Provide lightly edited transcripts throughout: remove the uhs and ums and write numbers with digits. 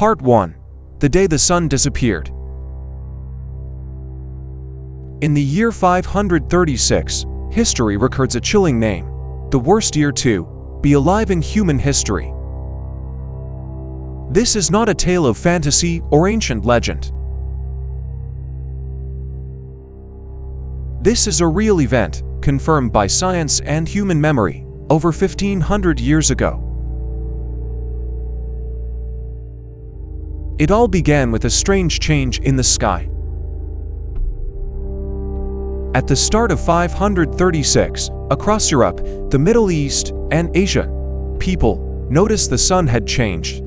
Part 1. The day the sun disappeared. In the year 536, history records a chilling name. The worst year to be alive in human history. This is not a tale of fantasy or ancient legend. This is a real event, confirmed by science and human memory, over 1500 years ago. It all began with a strange change in the sky. At the start of 536, across Europe, the Middle East, and Asia, people noticed the sun had changed.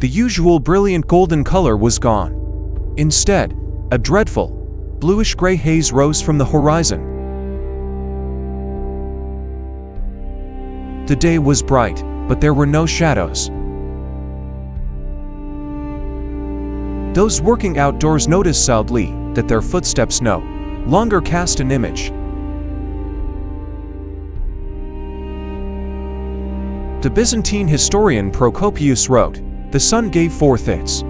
The usual brilliant golden color was gone. Instead, a dreadful, bluish-gray haze rose from the horizon. The day was bright, but there were no shadows. Those working outdoors noticed sadly that their footsteps no longer cast an image. The Byzantine historian Procopius wrote, "The sun gave forth its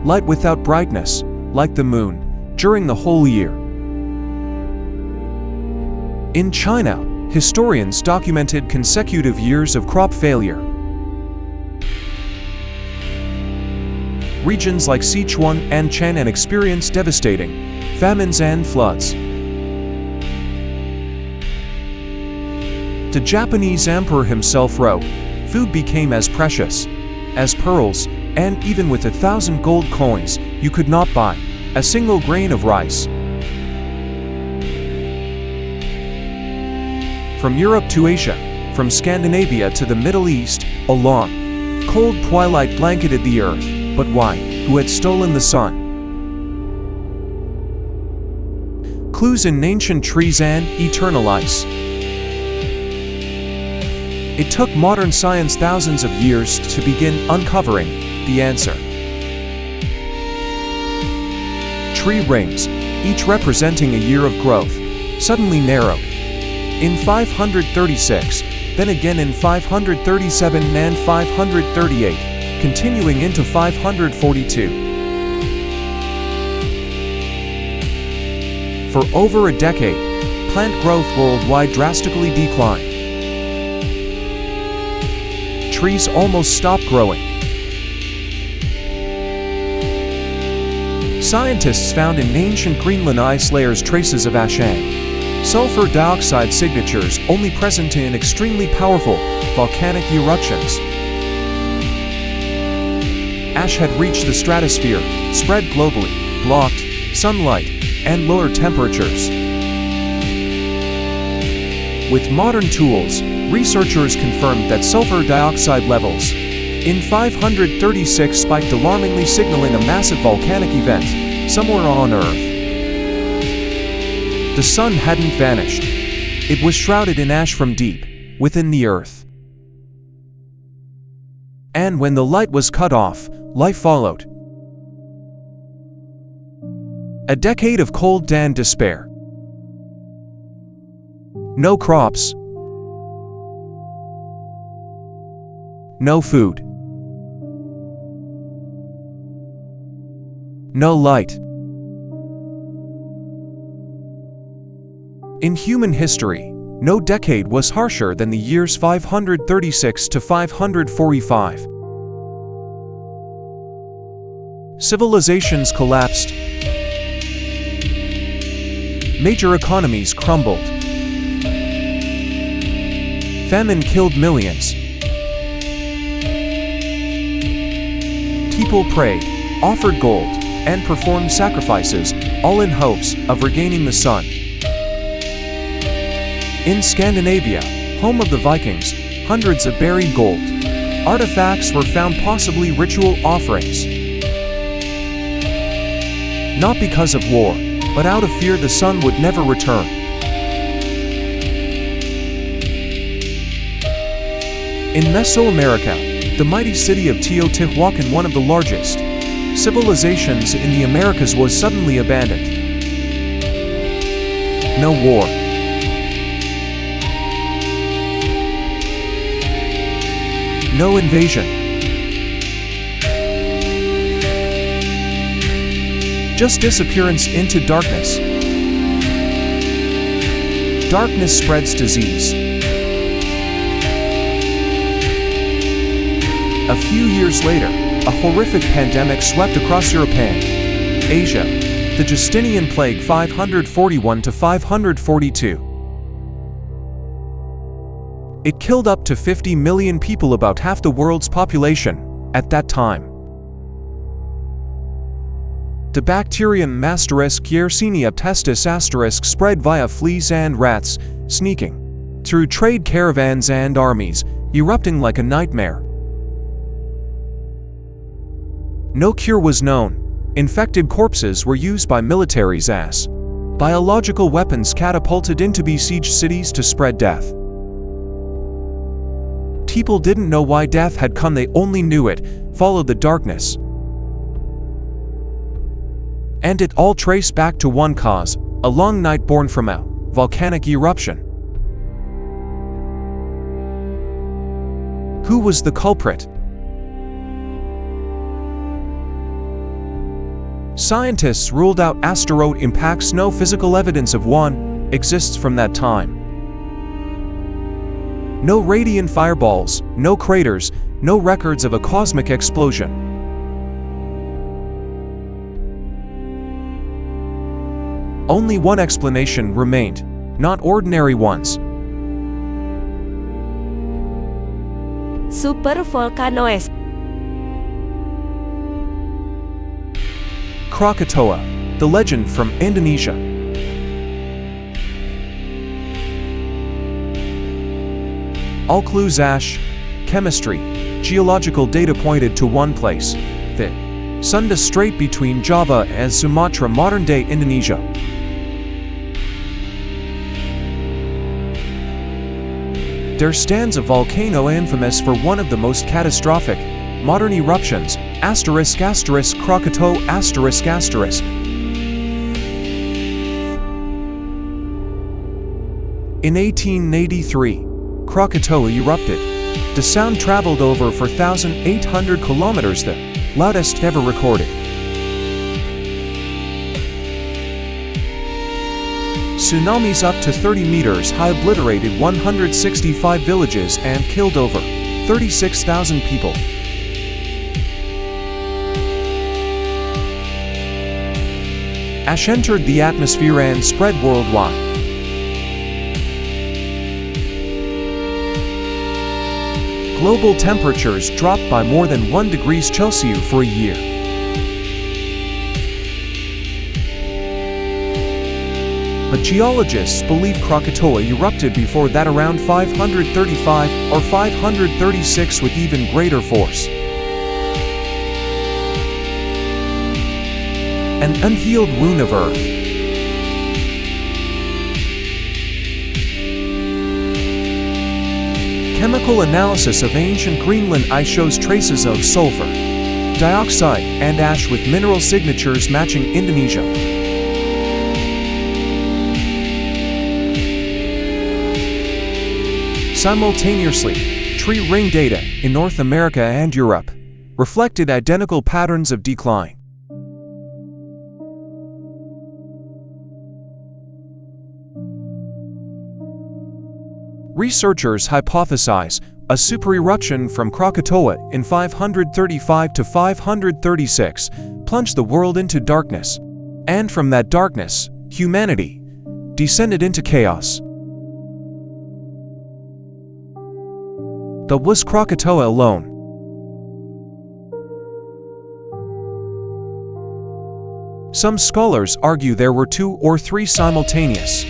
light without brightness, like the moon, during the whole year." In China, historians documented consecutive years of crop failure. Regions like Sichuan and Chang'an experienced devastating famines and floods. The Japanese emperor himself wrote, "Food became as precious as pearls, and even with 1,000 gold coins, you could not buy a single grain of rice." From Europe to Asia, from Scandinavia to the Middle East, a long, cold twilight blanketed the earth. But why? Who had stolen the sun? Clues in ancient trees and eternal ice. It took modern science thousands of years to begin uncovering the answer. Tree rings, each representing a year of growth, suddenly narrowed. In 536, then again in 537 and 538, continuing into 542. For over a decade, plant growth worldwide drastically declined. Trees almost stopped growing. Scientists found in ancient Greenland ice layers traces of ashang, sulfur dioxide signatures only present in extremely powerful volcanic eruptions. Ash had reached the stratosphere, spread globally, blocked sunlight, and lowered temperatures. With modern tools, researchers confirmed that sulfur dioxide levels in 536 spiked alarmingly, signaling a massive volcanic event somewhere on Earth. The sun hadn't vanished. It was shrouded in ash from deep within the Earth. And when the light was cut off, life followed. A decade of cold and despair. No crops. No food. No light. In human history, no decade was harsher than the years 536 to 545. Civilizations collapsed. Major economies crumbled. Famine killed millions. People prayed, offered gold, and performed sacrifices, all in hopes of regaining the sun. In Scandinavia, home of the Vikings, hundreds of buried gold artifacts were found, possibly ritual offerings. Not because of war, but out of fear the sun would never return. In Mesoamerica, the mighty city of Teotihuacan, one of the largest civilizations in the Americas, was suddenly abandoned. No war. No invasion. Just disappearance into darkness. Darkness spreads disease. A few years later, a horrific pandemic swept across Europe and Asia, the Justinian Plague 541 to 542. It killed up to 50 million people, about half the world's population, at that time. The bacterium Yersinia pestis * spread via fleas and rats, sneaking through trade caravans and armies, erupting like a nightmare. No cure was known. Infected corpses were used by militaries as biological weapons catapulted into besieged cities to spread death. People didn't know why death had come, they only knew it followed the darkness. And it all traced back to one cause, a long night born from a volcanic eruption. Who was the culprit? Scientists ruled out asteroid impacts. No physical evidence of one exists from that time. No radiant fireballs, no craters, no records of a cosmic explosion. Only one explanation remained, not ordinary ones. Supervolcanoes. Krakatoa, the legend from Indonesia. All clues: ash, chemistry, geological data pointed to one place, the Sunda Strait between Java and Sumatra, modern-day Indonesia. There stands a volcano infamous for one of the most catastrophic modern eruptions, Krakatoa ****. In 1883, Krakatoa erupted. The sound traveled over 4,800 kilometers, the loudest ever recorded. Tsunamis up to 30 meters high obliterated 165 villages and killed over 36,000 people. Ash entered the atmosphere and spread worldwide. Global temperatures dropped by more than 1 degree Celsius for a year. But geologists believe Krakatoa erupted before that, around 535 or 536, with even greater force. An unhealed wound of Earth. Chemical analysis of ancient Greenland ice shows traces of sulfur dioxide and ash with mineral signatures matching Indonesia. Simultaneously, tree ring data in North America and Europe reflected identical patterns of decline. Researchers hypothesize a supereruption from Krakatoa in 535 to 536 plunged the world into darkness, and from that darkness, humanity descended into chaos. But was Krakatoa alone? Some scholars argue there were 2 or 3 simultaneous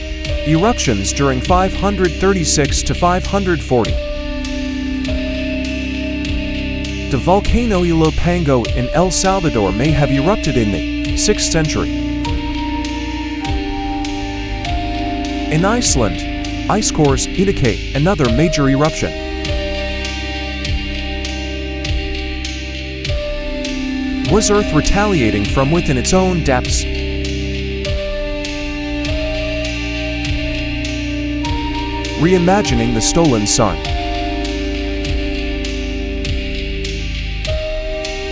eruptions during 536 to 540. The volcano Ilopango in El Salvador may have erupted in the 6th century. In Iceland, ice cores indicate another major eruption. Was Earth retaliating from within its own depths? Reimagining the stolen sun.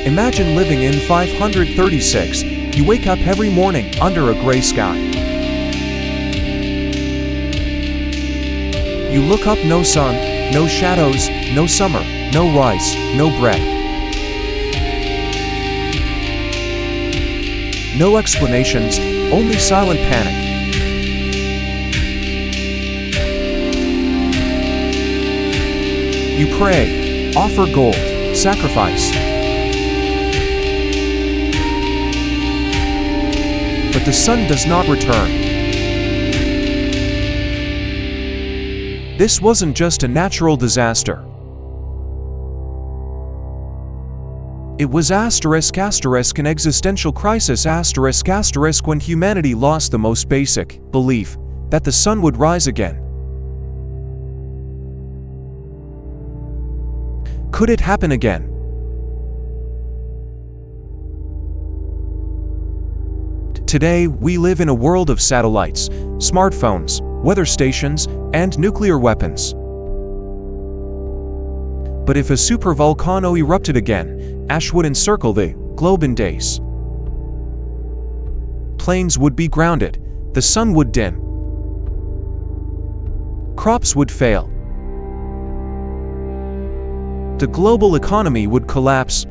Imagine living in 536. You wake up every morning under a gray sky. You look up, no sun, no shadows, no summer, no rice, no bread. No explanations, only silent panic. You pray, offer gold, sacrifice. But the sun does not return. This wasn't just a natural disaster. It was an existential crisis when humanity lost the most basic belief that the sun would rise again. Could it happen again? Today, we live in a world of satellites, smartphones, weather stations, and nuclear weapons. But if a supervolcano erupted again, ash would encircle the globe in days. Planes would be grounded, the sun would dim. Crops would fail. The global economy would collapse.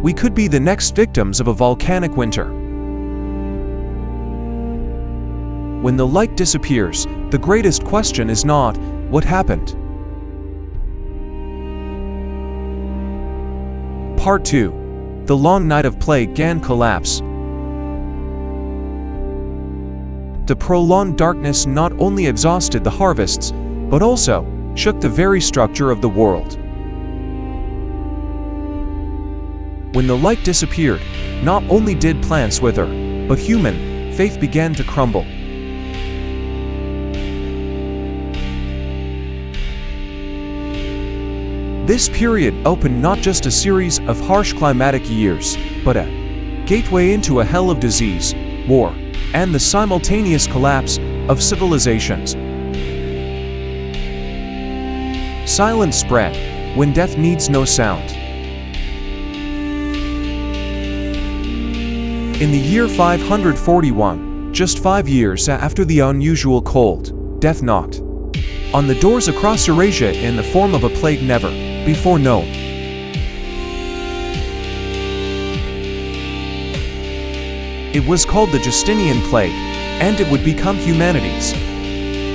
We could be the next victims of a volcanic winter. When the light disappears, the greatest question is not, what happened? Part 2. The long night of plague and collapse. The prolonged darkness not only exhausted the harvests, but also shook the very structure of the world. When the light disappeared, not only did plants wither, but human faith began to crumble. This period opened not just a series of harsh climatic years, but a gateway into a hell of disease, war, and the simultaneous collapse of civilizations. Silence spread when death needs no sound. In the year 541, just 5 years after the unusual cold, death knocked on the doors across Eurasia in the form of a plague never before known. It was called the Justinian Plague, and it would become humanity's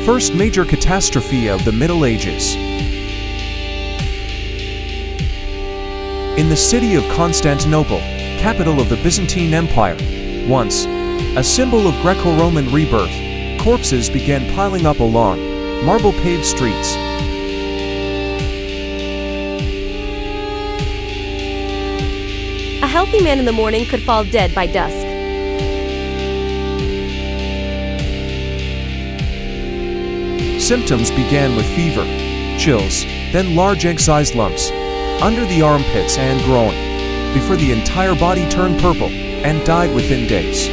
first major catastrophe of the Middle Ages. In the city of Constantinople, capital of the Byzantine Empire, once a symbol of Greco-Roman rebirth, corpses began piling up along marble-paved streets. A healthy man in the morning could fall dead by dusk. Symptoms began with fever, chills, then large egg-sized lumps under the armpits and groin, before the entire body turned purple and died within days.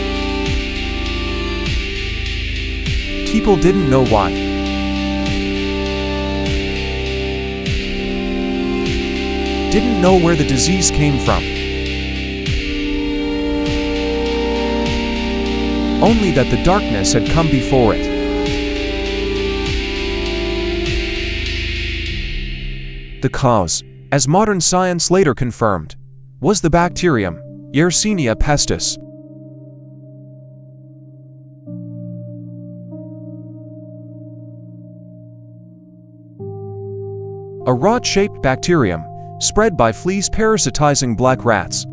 People didn't know why. Didn't know where the disease came from. Only that the darkness had come before it. The cause, as modern science later confirmed, was the bacterium, Yersinia pestis. A rod-shaped bacterium, spread by fleas parasitizing black rats.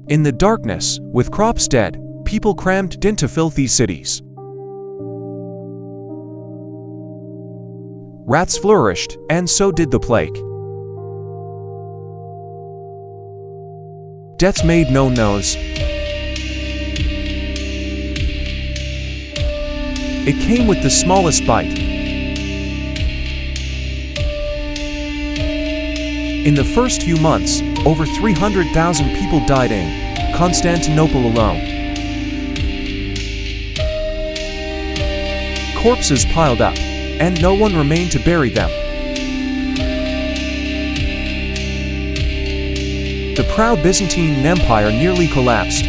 In the darkness, with crops dead, people crammed into filthy cities. Rats flourished, and so did the plague. Death made no nose. It came with the smallest bite. In the first few months, over 300,000 people died in Constantinople alone. Corpses piled up, and no one remained to bury them. The proud Byzantine Empire nearly collapsed.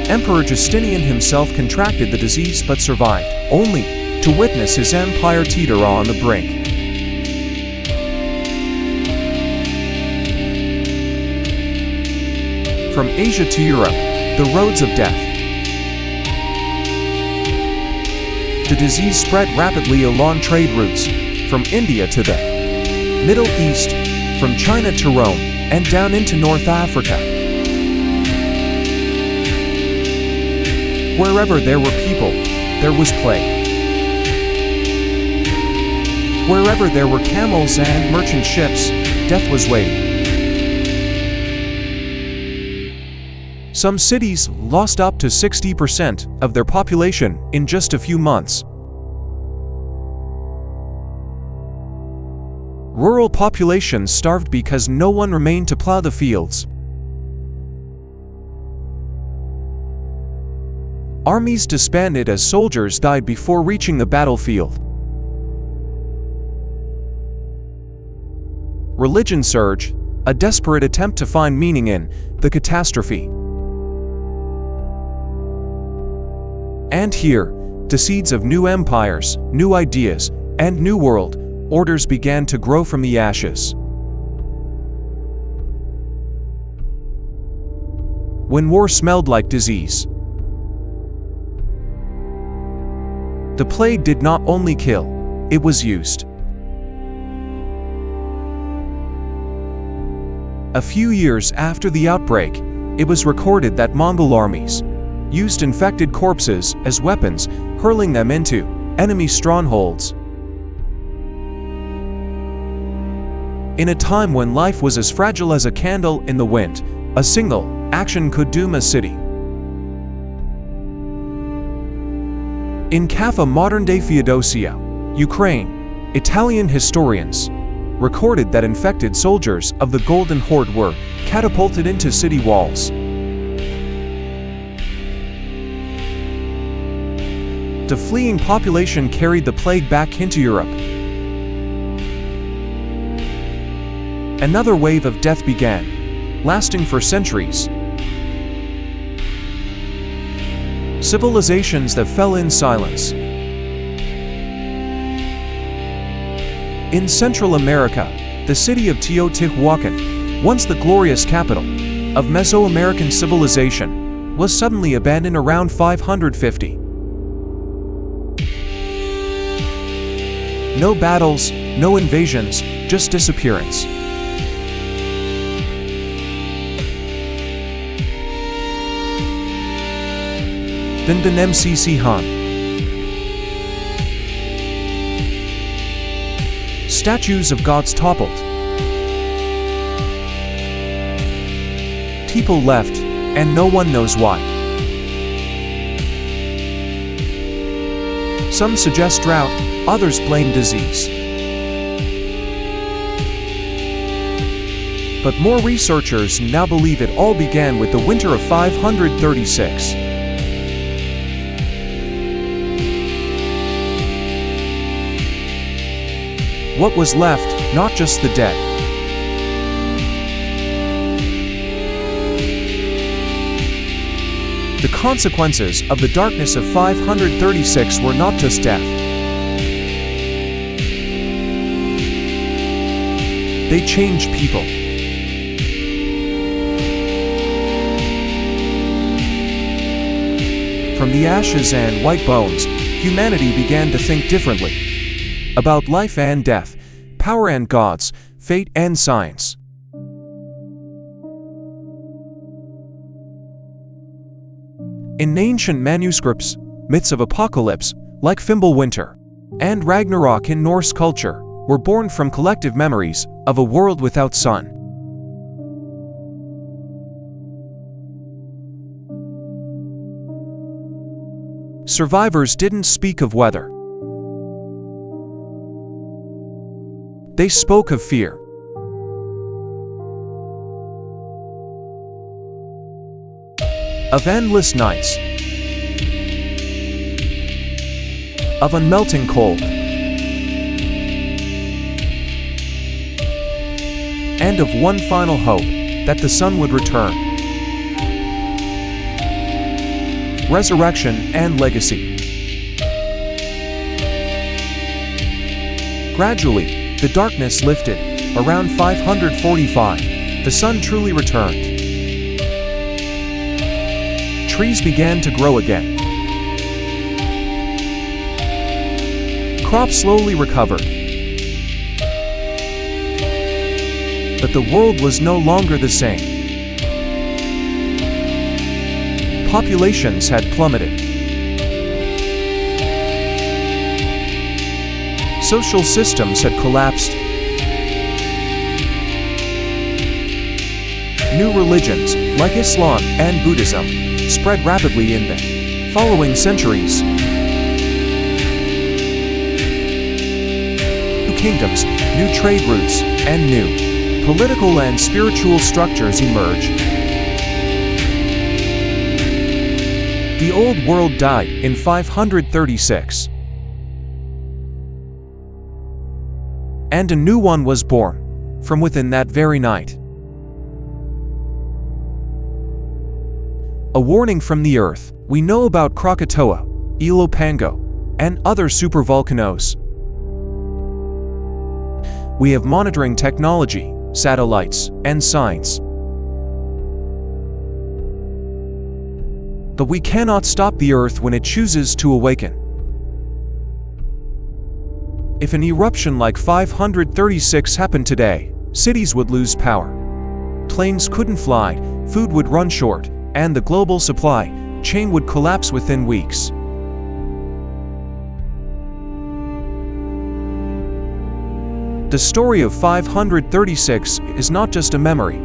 Emperor Justinian himself contracted the disease but survived, only to witness his empire teeter on the brink. From Asia to Europe, the roads of death. The disease spread rapidly along trade routes, from India to the Middle East, from China to Rome, and down into North Africa. Wherever there were people, there was plague. Wherever there were camels and merchant ships, death was waiting. Some cities lost up to 60% of their population in just a few months. Rural populations starved because no one remained to plow the fields. Armies disbanded as soldiers died before reaching the battlefield. Religion surged, a desperate attempt to find meaning in the catastrophe. And here, the seeds of new empires, new ideas, and new world orders began to grow from the ashes. When war smelled like disease, the plague did not only kill, it was used. A few years after the outbreak, it was recorded that Mongol armies used infected corpses as weapons, hurling them into enemy strongholds. In a time when life was as fragile as a candle in the wind, a single action could doom a city. In Kaffa, modern-day Feodosia, Ukraine, Italian historians recorded that infected soldiers of the Golden Horde were catapulted into city walls. The fleeing population carried the plague back into Europe. Another wave of death began, lasting for centuries. Civilizations that fell in silence. In Central America, the city of Teotihuacan, once the glorious capital of Mesoamerican civilization, was suddenly abandoned around 550. No battles, no invasions, just disappearance. Then the MCC Han. Statues of gods toppled. People left, and no one knows why. Some suggest drought, others blame disease. But more researchers now believe it all began with the winter of 536. What was left, not just the dead. The consequences of the darkness of 536 were not just death. They changed people. From the ashes and white bones, humanity began to think differently. About life and death, power and gods, fate and science. In ancient manuscripts, myths of apocalypse, like Fimbulwinter and Ragnarok in Norse culture, were born from collective memories of a world without sun. Survivors didn't speak of weather. They spoke of fear. Of endless nights. of unmelting cold, and of one final hope, that the sun would return. Resurrection and legacy. Gradually, the darkness lifted. Around 545, the sun truly returned. Trees began to grow again. Crops slowly recovered. But the world was no longer the same. Populations had plummeted. Social systems had collapsed. New religions, like Islam and Buddhism, spread rapidly in the following centuries. New kingdoms, new trade routes, and new political and spiritual structures emerged. The old world died in 536. And a new one was born from within that very night. A warning from the Earth. We know about Krakatoa, Ilopango, and other supervolcanoes. We have monitoring technology, satellites, and science. But we cannot stop the Earth when it chooses to awaken. If an eruption like 536 happened today, cities would lose power. Planes couldn't fly, food would run short, and the global supply chain would collapse within weeks. The story of 536 is not just a memory.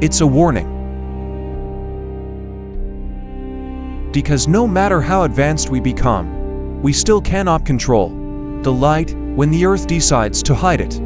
It's a warning. Because no matter how advanced we become, we still cannot control the light when the Earth decides to hide it.